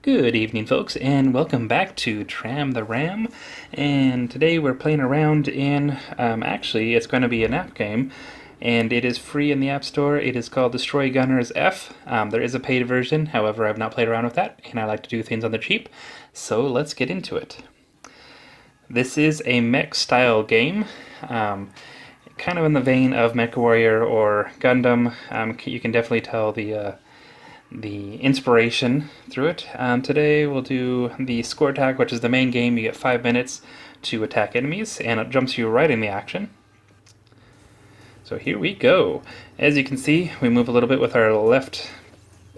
Good evening, folks, and welcome back to Tram the Ram. And today we're playing around in, actually, it's going to be an app game, and it is free in the App Store. It is called Destroy Gunners F. There is a paid version, however, I've not played around with that, and I like to do things on the cheap, so let's get into it. This is a mech-style game, kind of in the vein of MechWarrior or Gundam. You can definitely tell the inspiration through it. Today we'll do the score attack, which is the main game. You get 5 minutes to attack enemies, and it jumps you right in the action. So here we go. As you can see, we move a little bit with our left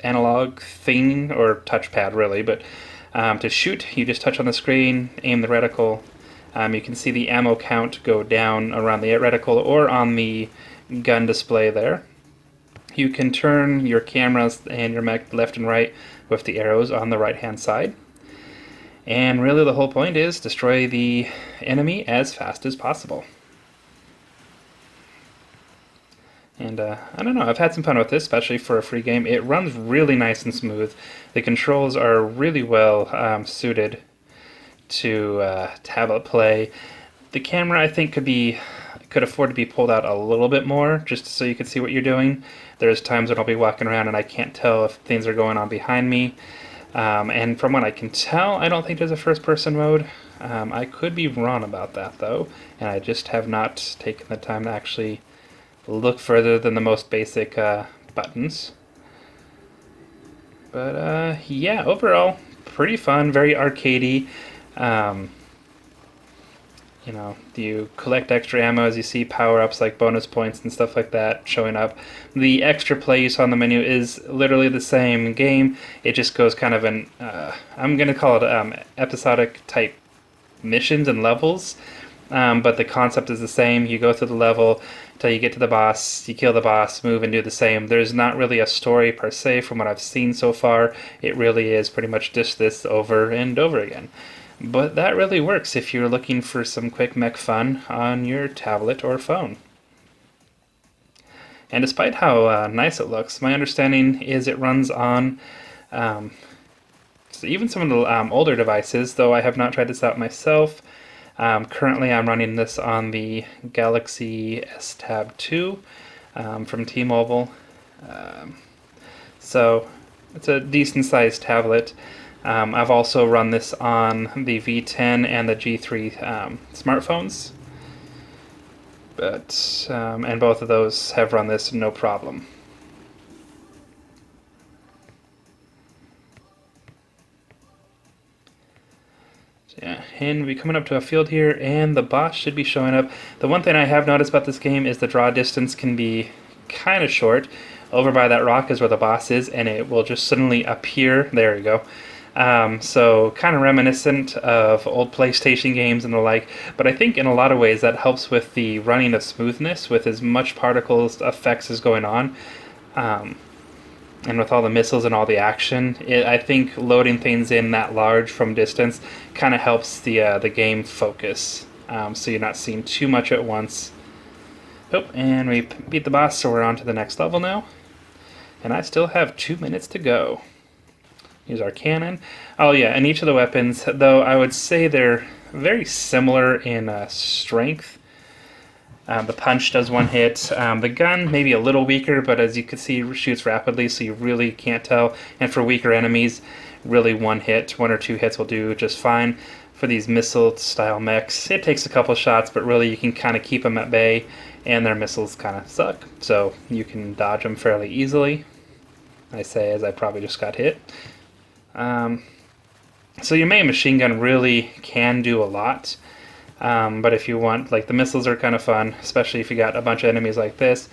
analog thing, or touchpad really, but to shoot, you just touch on the screen, aim the reticle. You can see the ammo count go down around the reticle or on the gun display there. You can turn your cameras and your mech left and right with the arrows on the right hand side. And really the whole point is destroy the enemy as fast as possible. And I don't know, I've had some fun with this, especially for a free game. It runs really nice and smooth. The controls are really well suited to tablet play. The camera, I think, could afford to be pulled out a little bit more, just so you can see what you're doing. There's times when I'll be walking around and I can't tell if things are going on behind me. And from what I can tell, I don't think there's a first-person mode. I could be wrong about that, though, and I just have not taken the time to actually look further than the most basic buttons. But yeah, overall, pretty fun, very arcadey. You know, you collect extra ammo as you see power-ups like bonus points and stuff like that showing up. The extra play you saw on the menu is literally the same game. It just goes kind of in, I'm going to call it episodic type missions and levels. But the concept is the same. You go through the level until you get to the boss, you kill the boss, move and do the same. There's not really a story per se from what I've seen so far. It really is pretty much just this over and over again. But that really works if you're looking for some quick mech fun on your tablet or phone. And despite how nice it looks, my understanding is it runs on so even some of the older devices, though I have not tried this out myself. Currently I'm running this on the Galaxy S Tab 2 from T-Mobile. So it's a decent sized tablet. I've also run this on the V10 and the G3 smartphones, but and both of those have run this no problem. So yeah, and we're coming up to a field here, and the boss should be showing up. The one thing I have noticed about this game is the draw distance can be kind of short. Over by that rock is where the boss is, and it will just suddenly appear. There you go. So kind of reminiscent of old PlayStation games and the like, but I think in a lot of ways that helps with the running of smoothness with as much particles effects as going on, and with all the missiles and all the action. I think loading things in that large from distance kind of helps the game focus, so you're not seeing too much at once. Oh, and we beat the boss, so we're on to the next level now, and I still have 2 minutes to go. Use our cannon. Oh yeah, and each of the weapons, though I would say they're very similar in strength. The punch does one hit. The gun maybe a little weaker, but as you can see, shoots rapidly, so you really can't tell. And for weaker enemies, really one or two hits will do just fine. For these missile-style mechs, it takes a couple shots, but really you can kind of keep them at bay, and their missiles kind of suck, so you can dodge them fairly easily. I say as I probably just got hit. So your main machine gun really can do a lot, but if you want, like the missiles are kind of fun, especially if you got a bunch of enemies like this.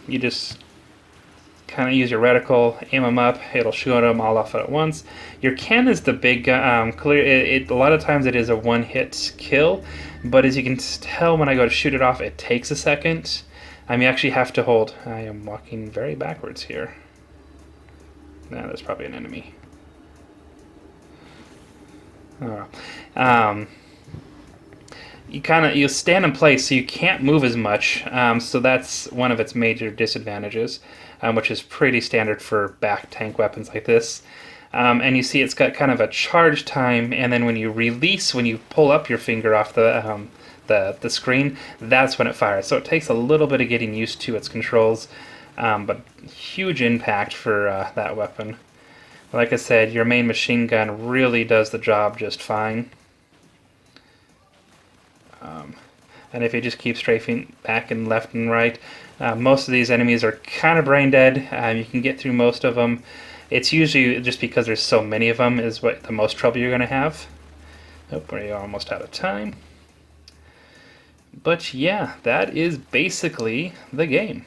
You just kind of use your reticle, aim them up, it'll shoot them all off at once. Your cannon is the big gun. A lot of times it is a one-hit kill, but as you can tell when I go to shoot it off, it takes a second. You actually have to hold. I am walking very backwards here. Nah, there's probably an enemy. Oh. You stand in place, so you can't move as much. So that's one of its major disadvantages, which is pretty standard for back tank weapons like this. And you see it's got kind of a charge time, and then when you release, when you pull up your finger off the screen, that's when it fires. So it takes a little bit of getting used to its controls, but huge impact for that weapon. Like I said, your main machine gun really does the job just fine. And if you just keep strafing back and left and right, most of these enemies are kind of brain dead. You can get through most of them. It's usually just because there's so many of them is what the most trouble you're going to have. Oh, we're almost out of time. But yeah, that is basically the game.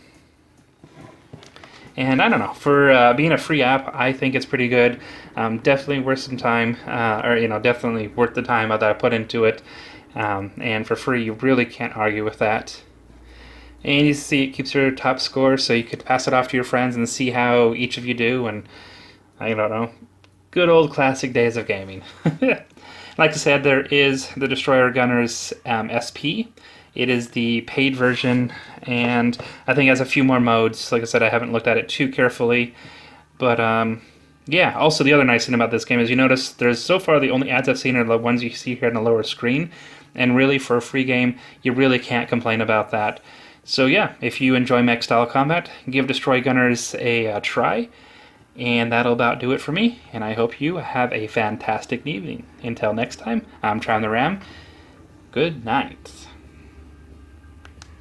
And I don't know, for being a free app, I think it's pretty good. Definitely worth some time, or definitely worth the time that I put into it. And for free, you really can't argue with that. And you see, it keeps your top score, so you could pass it off to your friends and see how each of you do. And I don't know, good old classic days of gaming. Like I said, there is the Destroyer Gunners SP. It is the paid version, and I think it has a few more modes. Like I said, I haven't looked at it too carefully. But yeah, also the other nice thing about this game is you notice there's so far the only ads I've seen are the ones you see here on the lower screen. And really, for a free game, you really can't complain about that. So yeah, if you enjoy mech-style combat, give Destroy Gunners a try. And that'll about do it for me, and I hope you have a fantastic evening. Until next time, I'm Tram the Ram. Good night.